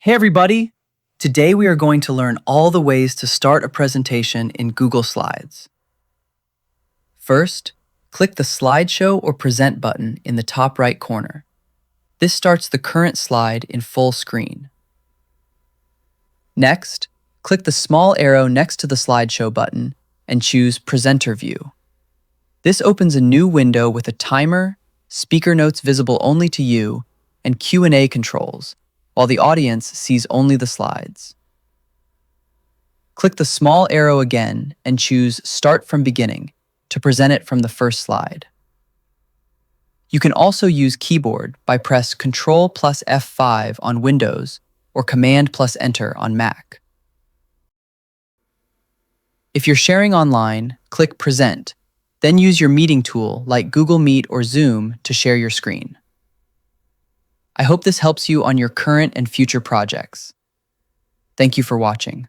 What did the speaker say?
Hey everybody! Today we are going to learn all the ways to start a presentation in Google Slides. First, click the Slideshow or Present button in the top right corner. This starts the current slide in full screen. Next, click the small arrow next to the Slideshow button and choose Presenter View. This opens a new window with a timer, speaker notes visible only to you, and Q&A controls, while the audience sees only the slides. Click the small arrow again and choose Start from Beginning to present it from the first slide. You can also use keyboard by press Ctrl plus F5 on Windows or Command plus Enter on Mac. If you're sharing online, click Present, then use your meeting tool like Google Meet or Zoom to share your screen. I hope this helps you on your current and future projects. Thank you for watching.